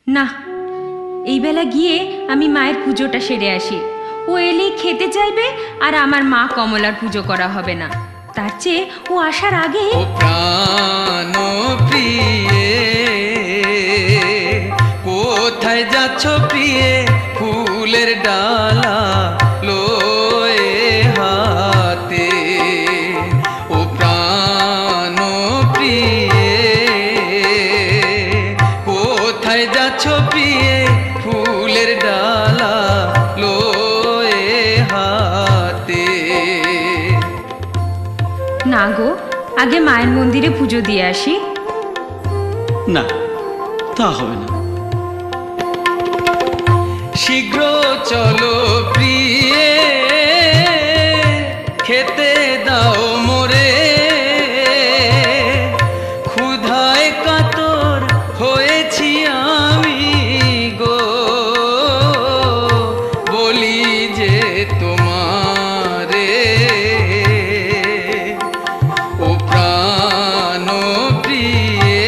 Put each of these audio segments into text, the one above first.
না, এই বেলা গিয়ে আমি মায়ের পুজোটা সেরে আসি। ও এলেই খেতে চাইবে, আর আমার মা কমলার পুজো করা হবে না। তার চেয়ে ও আসার আগে। ও প্রাণ প্রিয়ে, কোথায় যাচ্ছ প্রিয়ে? ফুলের ডালা লয়ে হাতে। ও প্রাণ প্রিয়ে, কোথায় যাচ্ছ প্রিয়ে? ফুলের ডালা লয়ে হাতে। না গো, আগে মায়ের মন্দিরে পুজো দিয়ে আসি। না, তা হবে না। শীঘ্র চলো প্রিয়ে, খেতে দাও মোরে। ক্ষুধায় কাতর হয়েছি আমি গো, বলি যে তোমারে। ও প্রাণ প্রিয়ে,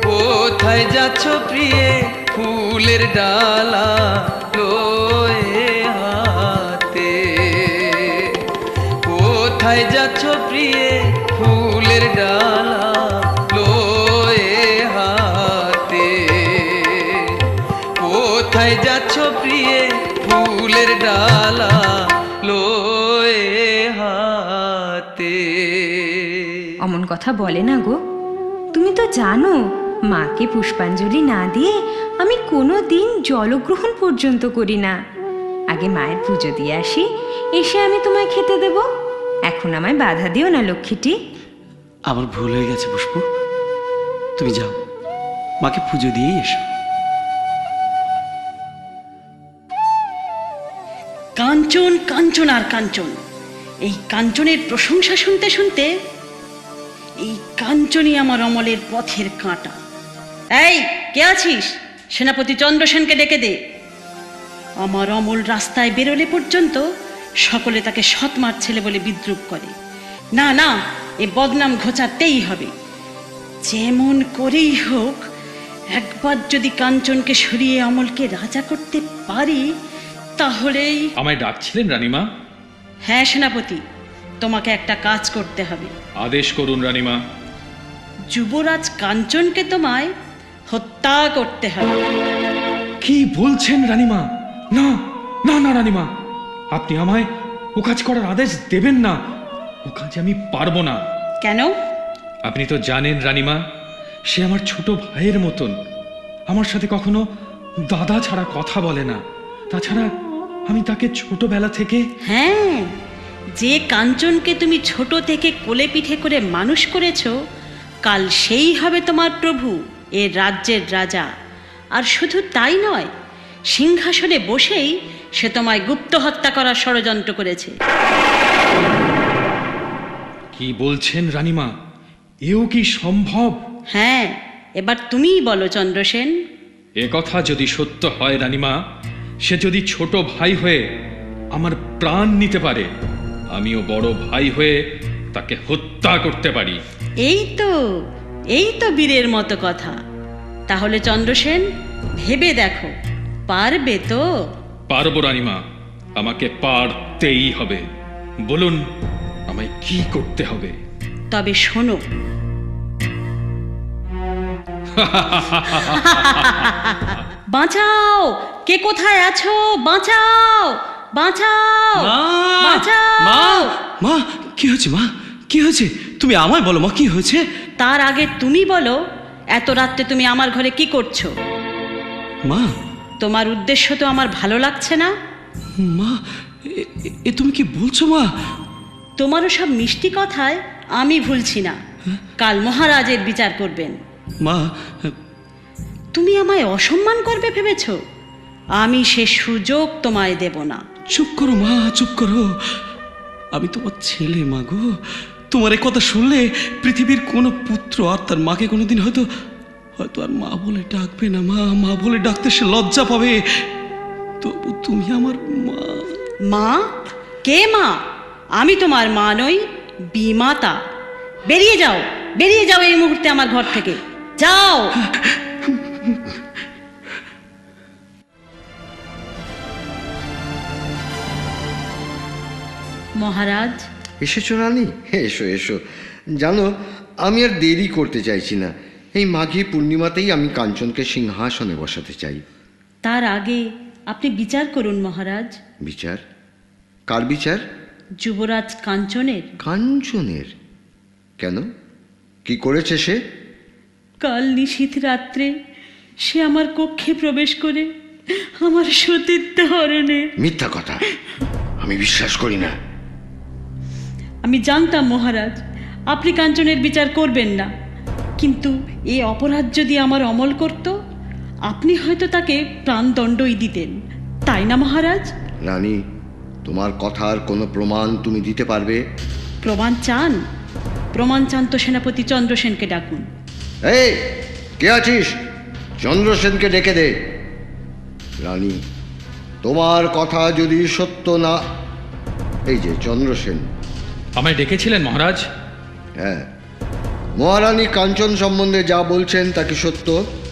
কোথায় যাচ্ছ প্রিয়ে? ফুলের ডালা লয়ে হাতে। কোথায় যাচ্ছ প্রিয়ে? ফুলের ডালা লয়ে হাতে। কোথায় যাচ্ছ প্রিয়ে? ফুলের ডালা লয়ে হাতে। অমন কথা বলে না গো। তুমি তো জানো, মাকে পুষ্পাঞ্জলি না দিয়ে আমি কোনো দিন জলগ্রহণ পর্যন্ত করি না। আগে মায়ের পুজো দিয়ে আসি, এসে আমি তোমায় খেতে দেব। এখন আমায় বাধা দিও না লক্ষ্মীটি। আমার ভুল হয়ে গেছে পুষ্প, তুমি যাও, মাকে পুজো দিয়েই এসো। কাঞ্চন, কাঞ্চন আর কাঞ্চন। এই কাঞ্চনের প্রশংসা শুনতে শুনতে এই কাঞ্চনই আমার অমলের পথের কাঁটা। এই, কে আছিস? সেনাপতি চন্দ্রসেনকে ডেকে দে। আমার অমল রাস্তায় বেরোলে পর্যন্ত সকলে তাকে সৎমার ছেলে বলে বিদ্রূপ করে। না না, এ বদনাম ঘোচাতেই হবে। যেমন করেই হোক, একবার যদি কাঞ্চনকে সরিয়ে অমলকে রাজা করতে পারি, তাহলেই। আমায় ডাকছিলেন রানীমা? হ্যাঁ সেনাপতি, তোমাকে একটা কাজ করতে হবে। আদেশ করুন রানীমা। যুবরাজ কাঞ্চনকে তোমায় হত্যা করতে হবে। কি বলছেন রানীমা? না না না রানীমা, আপনি আমায় ও কাজ করার আদেশ দেবেন না। ও কাজে আমি পারবো না। কেন? আপনি তো জানেন রানীমা, সে আমার ছোট ভাইয়ের মতন। আমার সাথে কখনো দাদা ছাড়া কথা বলে না। তাছাড়া আমি তাকে ছোটবেলা থেকে। হ্যাঁ, যে কাঞ্চনকে তুমি ছোট থেকে কোলে পিঠে করে মানুষ করেছো, কাল সেই হবে তোমার প্রভু, এ রাজ্যের রাজা। আর শুধু তাই নয়, সিংহাসনে বসেই সে তোমায় গুপ্ত হত্যা করার ষড়যন্ত্র করেছে। কি বলছেন রানীমা? এও কি সম্ভব? হ্যাঁ, এবার তুমিই বলো চন্দ্রসেন। এ কথা যদি সত্য হয় রানীমা, সে যদি ছোট ভাই হয়ে আমার প্রাণ নিতে পারে, আমিও বড় ভাই হয়ে তাকে হত্যা করতে পারি। এই তো বীরের মতো কথা। তাহলে চন্দ্রসেন, ভেবে দেখো, পারবে তো? পারবো রানীমা, আমাকে পারতেই হবে। বলুন, আমায় কি করতে হবে? তবে শোনো। বাঁচাও! কে কোথায় আছো? বাঁচাও, বাঁচাও, বাঁচাও! মা, মা, কি হয়েছে? মা, কি হয়েছে? তুমি আমায় বলো মা, কি হয়েছে? তার আগে তুমি বলো, এত রাত্রে তুমি আমার ঘরে কি করছো? মা, তোমার উদ্দেশ্য তো আমার ভালো লাগছে না। মা, এ তুমি কি বলছো মা? তোমারও সব মিষ্টি কথায় আমি ভুলছি না। কাল মহারাজের বিচার করবেন। মা, তুমি আমায় অসম্মান করবে ভেবেছ? আমি সে সুযোগ তোমায় দেব না। চুপ করো মা, চুপ করো। আমি তোমার ছেলে মা গো। তোমার এ কথা শুনলে পৃথিবীর কোনো পুত্র আর তার মাকে কোনোদিন হয়তো আর মা বলে ডাকবে না। মা বলে ডাকতে সে লজ্জা পাবে। তবু তুমি আমার মা। মা? কে মা? আমি তোমার মা নই, বিমাতা। বেরিয়ে যাও, বেরিয়ে যাও এই মুহূর্তে আমার ঘর থেকে। যাও। মহারাজ। এসেছো রানী? এসো এসো। জানো, আমি আর দেরি করতে চাইছি না। এই মাঘী পূর্ণিমাতেই আমি কাঞ্চনকে সিংহাসনে বসাতে চাই। তার আগে আপনি বিচার করুন মহারাজ। বিচার? কার বিচার? যুবরাজ কাঞ্চনের। কাঞ্চনের? কেন, কি করেছে সে? কাল নিশীথ রাত্রে সে আমার কক্ষে প্রবেশ করে আমার সতীত্ব হরণে। মিথ্যা কথা, আমি বিশ্বাস করি না। আমি জানতাম মহারাজ আপনি কাঞ্চনের বিচার করবেন না, কিন্তু এই অপরাধ যদি আমার অমল করত, আপনি হয়তো তাকে প্রাণদণ্ডই দিতেন, তাই না মহারাজ? রানী, তোমার কথার কোনো প্রমাণ তুমি দিতে পারবে? প্রমাণ চান? প্রমাণ চান তো সেনাপতি চন্দ্রসেনকে ডাকুন। এই, কে আছিস? চন্দ্রসেনকে ডেকে দে। রানী, তোমার কথা যদি সত্য না... এই যে চন্দ্রসেন। আমায় ডেকেছিলেন মহারাজ? হ্যাঁ, মহারানী কাঞ্চন সম্বন্ধে যা বলছেন তা কি সত্য?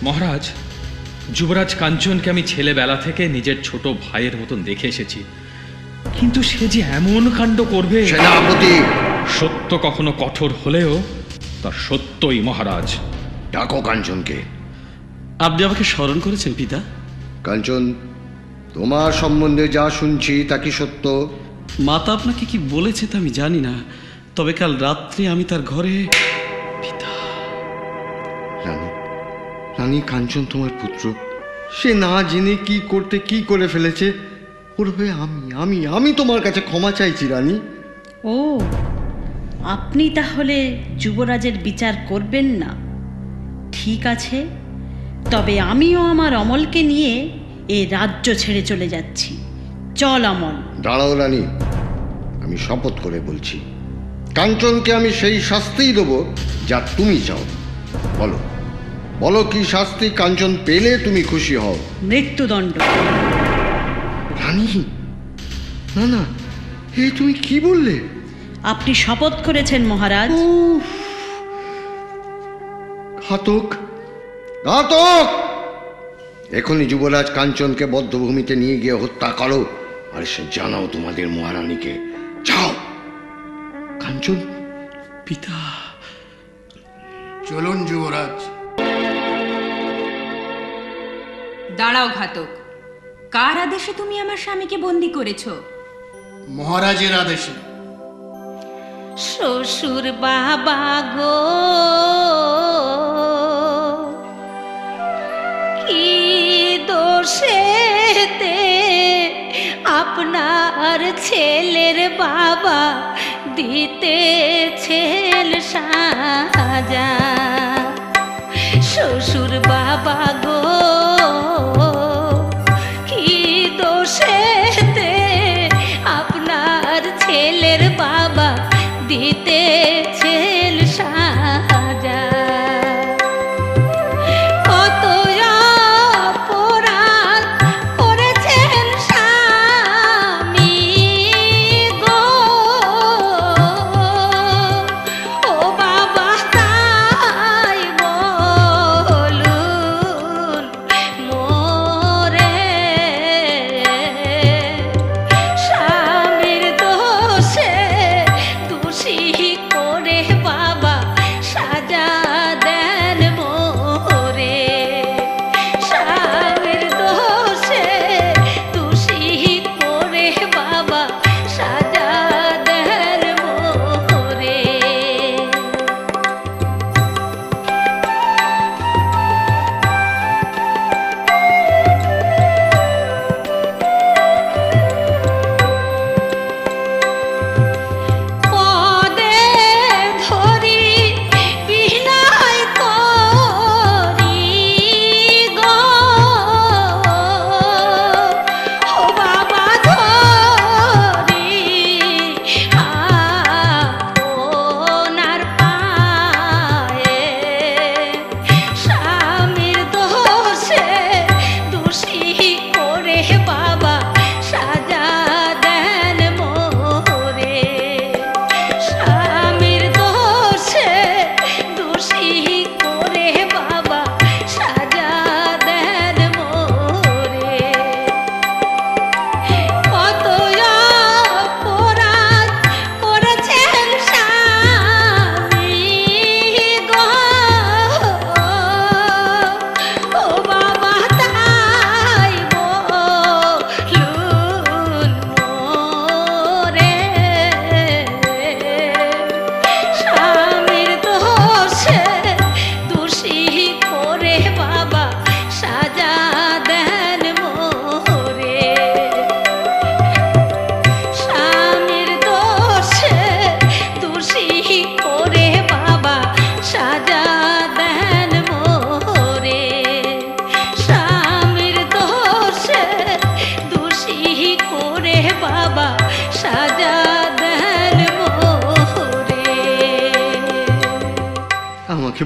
মহারাজ, যুবরাজ কাঞ্চনকে আমি ছেলেবেলা থেকে নিজের ছোট ভাইয়ের মতন দেখে এসেছি, কিন্তু সে যে এমন কাণ্ড করবে... সেনাপতি! সত্য কখনো কঠোর হলেও তা সত্যই মহারাজ। ডাকো কাঞ্চনকে। আপনি আমাকে স্মরণ করেছেন পিতা? কাঞ্চন, তোমার সম্বন্ধে যা শুনছি তা কি সত্য? মাতা আপনাকে কি বলেছে তা আমি জানি না, তবে কাল রাত্রে আমি তার ঘরে... পিতা। রানী, রানী, কাঞ্চন তোমার পুত্র। সে না জেনে কি করতে কি করে ফেলেছে, ওর হয়ে আমি আমি আমি তোমার কাছে ক্ষমা চাইছি রানী। ও, আপনি তাহলে যুবরাজের বিচার করবেন না? ঠিক আছে, তবে আমিও আমার অমলকে নিয়ে এ রাজ্য ছেড়ে চলে যাচ্ছি। চল অমল। দাঁড়াও রানী, আমি শপথ করে বলছি, কাঞ্চনকে আমি সেই শাস্তিই দেবো যা তুমি চাও। বলো, বলো কি শাস্তি কাঞ্চন পেলে তুমি খুশি হও? মৃত্যুদণ্ড। রানী, না না, এই তুমি কি বললে? আপনি শপথ করেছেন মহারাজ। ঘাতক, ঘাতক! এখনই যুবরাজ কাঞ্চনকে বদ্ধভূমিতে নিয়ে গিয়ে হত্যা করো, আর সে জানাও তোমাদের মহারানীকে। যাও। কাঞ্চন। পিতা। চলুন যুবরাজ। দাঁড়াও ঘাতক, কার আদেশে তুমি আমার স্বামীকে বন্দি করেছো? মহারাজের আদেশে। শ্বশুর বাবা গো, কি দোষেতে আপনার ছেলের বাবা দিতেছেন সাজা? শ্বশুর বাবা গো, কি দোষেতে আপনার ছেলের বাবা দিতেছেন সাজা? কত অপরাধ করেছেন স্বামী গো, ও বাবা তাই বলুন মোরে। স্বামীর দোষে দোষী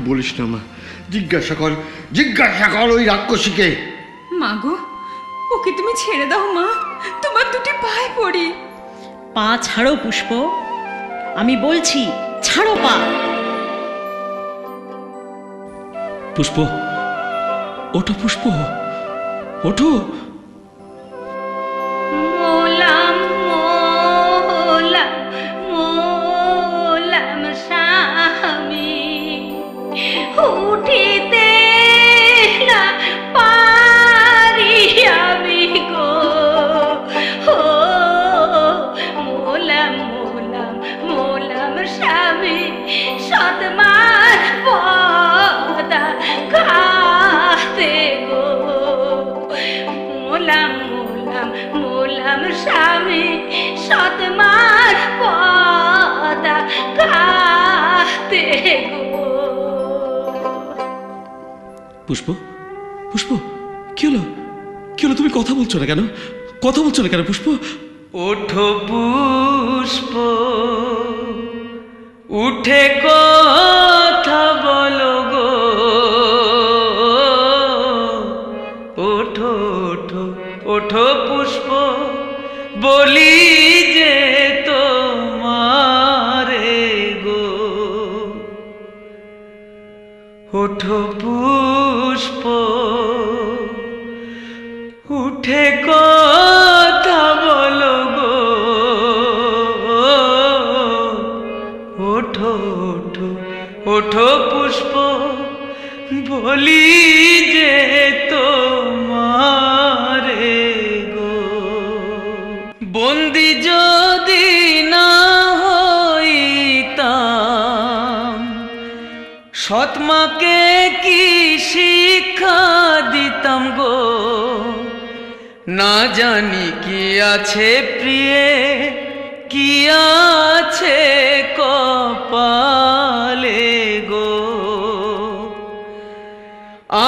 বলিস না মা, জিজ্ঞাসা কর ওই রাক্ষসীকে। মা গো, ওকে তুমি ছেড়ে দাও মা, তোমার দুটি পায়ে পড়ি। পা ছাড়ো পুষ্প, আমি বলছি ছাড়ো পা। পুষ্প, ওঠো পুষ্প, ওঠো। মোলাম মোলাম মোলাম স্বামী, উঠিতে না পারি আমি গো। ও মোলাম মোলাম মোলাম স্বামী, সৎমার পদা খাতে গো। মোলাম মোলাম মোলাম স্বামী, সৎমার পদা খাতে গো। পুষ্প, পুষ্প, কি হলো? কি হলো? তুমি কথা বলছো না কেন? কথা বলছো না কেন পুষ্প? ওঠো পুষ্প, উঠে কথা বলো গো। ওঠো ওঠো ওঠো পুষ্প, বলি যে তোমারে গো। ওঠো পুষ্প, উঠে কথা বলো গো। ওঠো ওঠো ওঠো পুষ্প, বলি যে তোমারে গো। বন্দি যদি না হইতাম, সৎমাকে কি শিক্ষা দিতাম গো। না জানি কি আছে প্রিয়ে, কি আছে কপালে গো।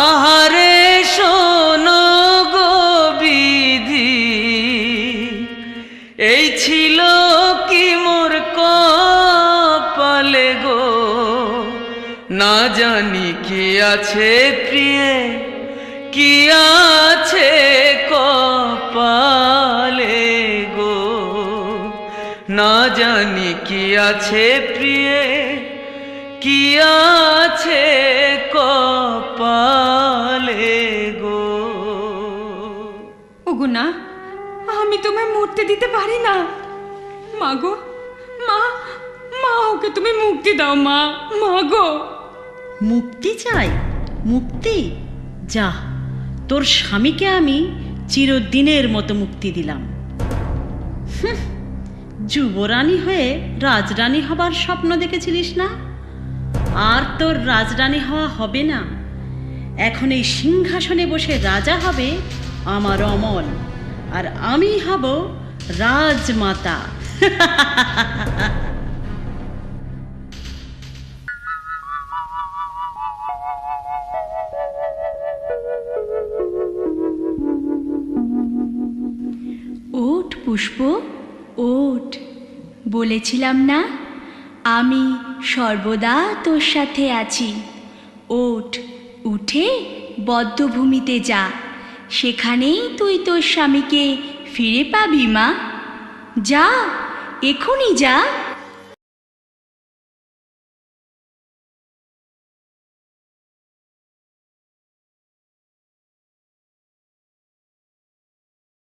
আহারে শোনো গো বিধি, এই ছিল কি মোর কপালে গো। না জানি কি আছে প্রিয়ে, কি আছে কপালে গো। না জানি কি আছে প্রিয়ে, কি আছে কপালে গো। ওগো না, আমি তোমায় মরতে দিতে পারি না। মা গো, মা, মা, ওকে তুমি মুক্তি দাও মা, মা গো। মুক্তি চাই? মুক্তি? যা, তোর স্বামীকে আমি চিরদিনের মতো মুক্তি দিলাম। যুবরানী হয়ে রাজরানী হবার স্বপ্ন দেখেছিলিস না? আর তোর রাজরানী হওয়া হবে না। এখন এই সিংহাসনে বসে রাজা হবে আমার অমল, আর আমি হব রাজমাতা। ওঠ পুষ্প, ওঠ। বলেছিলাম না আমি সর্বদা তোর সাথে আছি। ওঠ, উঠে বদ্ধভূমিতে যা, সেখানেই তুই তোর স্বামীকে ফিরে পাবি মা। যা, এখনই যা।